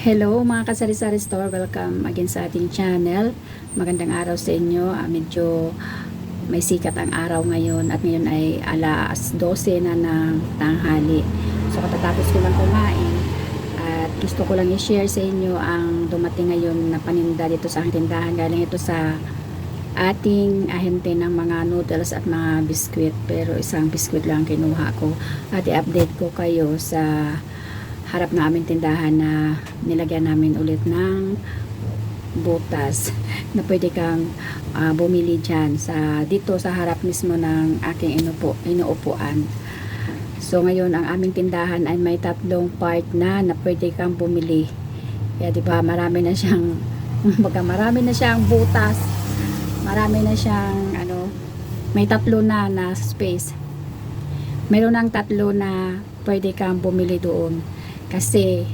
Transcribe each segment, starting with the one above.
Hello mga kasari-sari store, welcome again sa ating channel. Magandang araw sa inyo. Medyo may sikat ang araw ngayon at ngayon ay alas 12 na ng tanghali. So katatapos ko lang kumain at gusto ko lang i-share sa inyo ang dumating ngayon na paninda dito sa aking tindahan. Galing ito sa ating ahente ng mga noodles at mga biskwit, pero isang biskwit lang kinuha ko at i-update ko kayo sa harap na aming tindahan na nilagyan namin ulit ng butas na pwede kang bumili dyan dito sa harap mismo ng aking inuupuan. So ngayon ang aming tindahan ay may tatlong part na pwede kang bumili. Kaya diba marami na siyang marami na siyang butas, marami na siyang may tatlo na space. Meron ng tatlo na pwede kang bumili doon. Kasi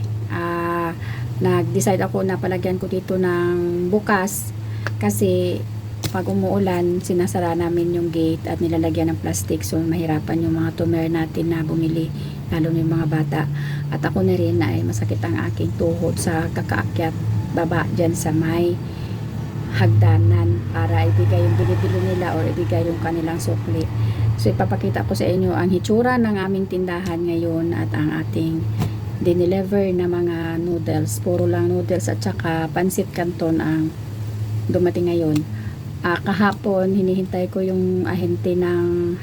nag-decide ako na palagyan ko dito ng bukas kasi pag umuulan sinasara namin yung gate at nilalagyan ng plastic, so mahirapan yung mga tumer natin na bumili, lalo na yung mga bata. At ako na rin na ay masakit ang aking tuhod sa kakaakyat baba dyan sa may hagdanan para ibigay yung binibili nila or ibigay yung kanilang sukli. So ipapakita ko sa inyo ang hitsura ng aming tindahan ngayon at ang ating dineliver na mga noodles. Puro lang noodles at saka pansit canton ang dumating ngayon. Kahapon hinihintay ko yung ahente ng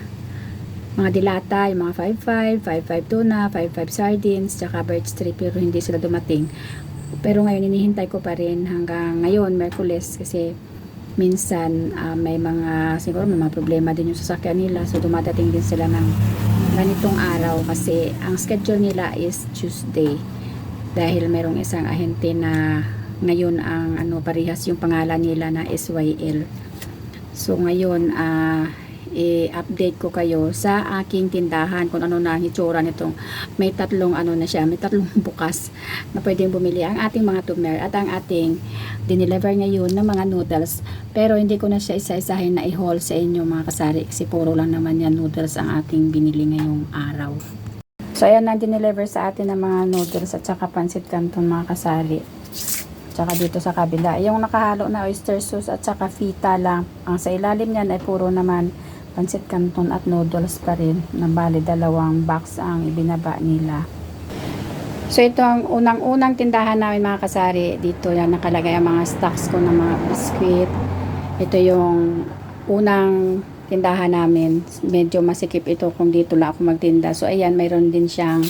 mga dilata, yung mga 5-5, 5-5 tuna, 5-5 sardines, saka birch tree, pero hindi sila dumating. Pero ngayon hinihintay ko pa rin hanggang ngayon, Merkules, kasi minsan may mga siguro may mga problema din yung sasakyan nila, so dumadating din sila ng ganitong araw kasi ang schedule nila is Tuesday dahil merong isang ahente na ngayon ang parehas yung pangalan nila na SYL. So ngayon i-update ko kayo sa aking tindahan kung ano na ang hitsura nitong may tatlong may tatlong bukas na pwedeng bumili ang ating mga tumer at ang ating dineliver ngayon ng mga noodles, pero hindi ko na siya isa-isahin na i-haul sa inyo mga kasari kasi puro lang naman yan noodles ang ating binili ngayong araw. So ayan na dineliver sa atin ng mga noodles at saka pansit canton mga kasari. Tsaka dito sa kabila yung nakahalo na oyster sauce at saka fita lang. Ang sa ilalim niyan ay puro naman pansit canton at noodles pa rin, na bali dalawang box ang ibinaba nila. So ito ang unang tindahan namin mga kasari. Dito yan nakalagay ang mga stocks ko ng mga biskwit. Ito yung unang tindahan namin. Medyo masikip ito kung dito lang ako magtinda. So ayan, mayroon din siyang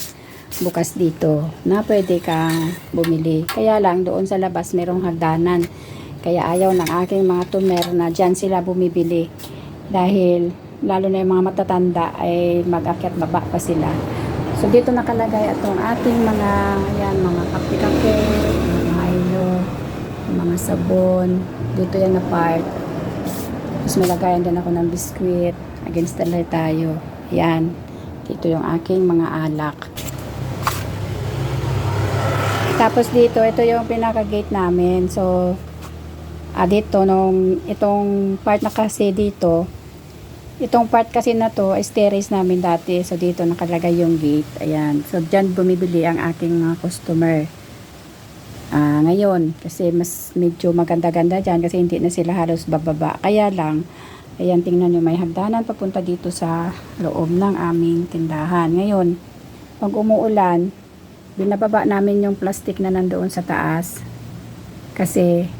bukas dito na pwede kang bumili. Kaya lang doon sa labas merong hagdanan. Kaya ayaw ng aking mga tumer na dyan sila bumibili. Dahil lalo na yung mga matatanda ay mag-akyat baba pa sila. So dito nakalagay itong ating mga kape-kape, mga Milo, mga sabon. Dito yan na part. Tapos may lagayan din ako ng biskwit. Against the light tayo. Yan. Dito yung aking mga alak. Tapos dito, ito yung pinaka-gate namin. So dito itong part na kasi dito, itong part kasi na to is terrace namin dati, so dito nakalagay yung gate. Ayan, so dyan bumibili ang aking mga customer ngayon kasi mas medyo maganda-ganda dyan kasi hindi na sila halos bababa. Kaya lang, ayan, tingnan nyo, may hagdanan papunta dito sa loob ng aming tindahan. Ngayon pag umuulan, binababa namin yung plastic na nandoon sa taas kasi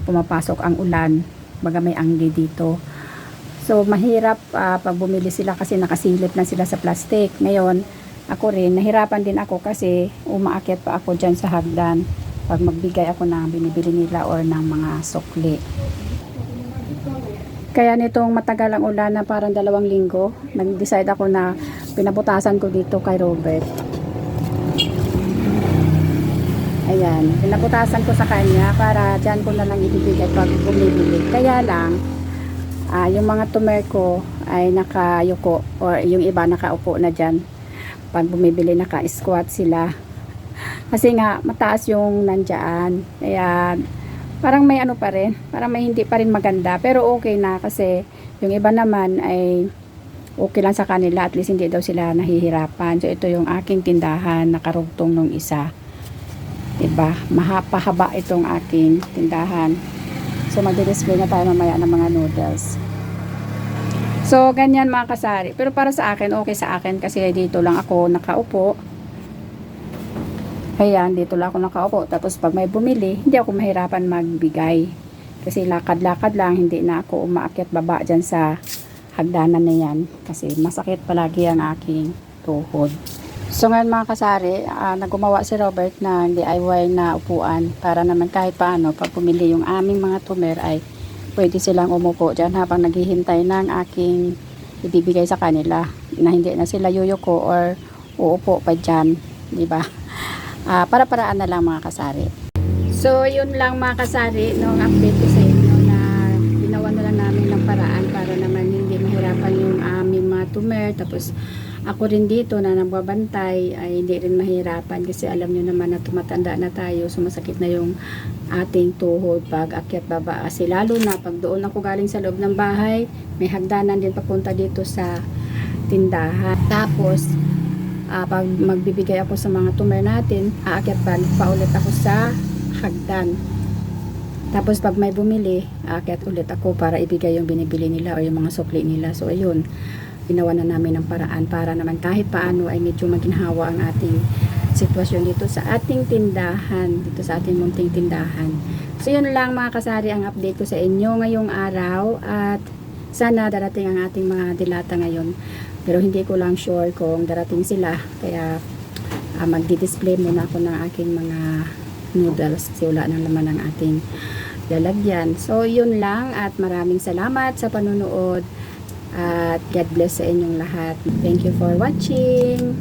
pumapasok ang ulan, baga may anggi dito. So mahirap pag bumili sila kasi nakasilip na sila sa plastic. Ngayon ako rin nahirapan din ako kasi umaakyat pa ako dyan sa hagdan pag magbigay ako ng binibili nila or ng mga sukli. Kaya nitong matagal ang ulan na parang 2 linggo, nag-decide ako na pinabutasan ko dito kay Robert. Ayan, pinabutasan ko sa kanya para dyan ko na lang ibibigay pag bumibili. Kaya lang, yung mga tumer ko ay nakayuko or yung iba nakaupo na dyan. Pag bumibili naka-squat sila. Kasi nga mataas yung nandyan. Kaya parang may pa rin. Parang may hindi pa rin maganda. Pero okay na kasi yung iba naman ay okay lang sa kanila. At least hindi daw sila nahihirapan. So ito yung aking tindahan, nakarugtong nung isa. Diba? Mahapahaba itong aking tindahan. So, magdi-display na tayo mamaya ng mga noodles. So, ganyan mga kasari. Pero para sa akin, okay sa akin kasi dito lang ako nakaupo. Ayan, dito lang ako nakaupo. Tapos, pag may bumili, hindi ako mahirapan magbigay. Kasi lakad-lakad lang, hindi na ako umaakyat baba dyan sa hagdanan na yan. Kasi masakit palagi ang aking tuhod. So ngayon mga kasari, naggumawa si Robert ng DIY na upuan para naman kahit paano pag pumili yung aming mga tumer ay pwede silang umupo dyan habang naghihintay ng aking ibibigay sa kanila na hindi na sila yuyuko or uupo pa dyan, di ba? Para-paraan na lang mga kasari. So yun lang mga kasari nung update ko sa inyo na ginawa na lang namin ng paraan para naman hindi mahirapan yung aming mga tumer. Tapos ako rin dito na nagbabantay ay hindi rin mahirapan kasi alam nyo naman na tumatanda na tayo, sumasakit na yung ating tuhod pag akyat baba. Kasi lalo na pag doon ako galing sa loob ng bahay, may hagdanan din papunta dito sa tindahan. Tapos pag magbibigay ako sa mga tumer natin, aakyat pa ulit ako sa hagdan. Tapos pag may bumili, aakyat ulit ako para ibigay yung binibili nila o yung mga sukli nila. So ayun, ginawa na namin ng paraan para naman kahit paano ay medyo maginhawa ang ating sitwasyon dito sa ating tindahan, dito sa ating munting tindahan. So yun lang mga kasari ang update ko sa inyo ngayong araw at sana darating ang ating mga dilata ngayon. Pero hindi ko lang sure kung darating sila kaya magdi-display muna ako ng aking mga noodles kasi wala nang laman ng ating lalagyan. So yun lang at maraming salamat sa panunood. At God bless sa inyong lahat. Thank you for watching.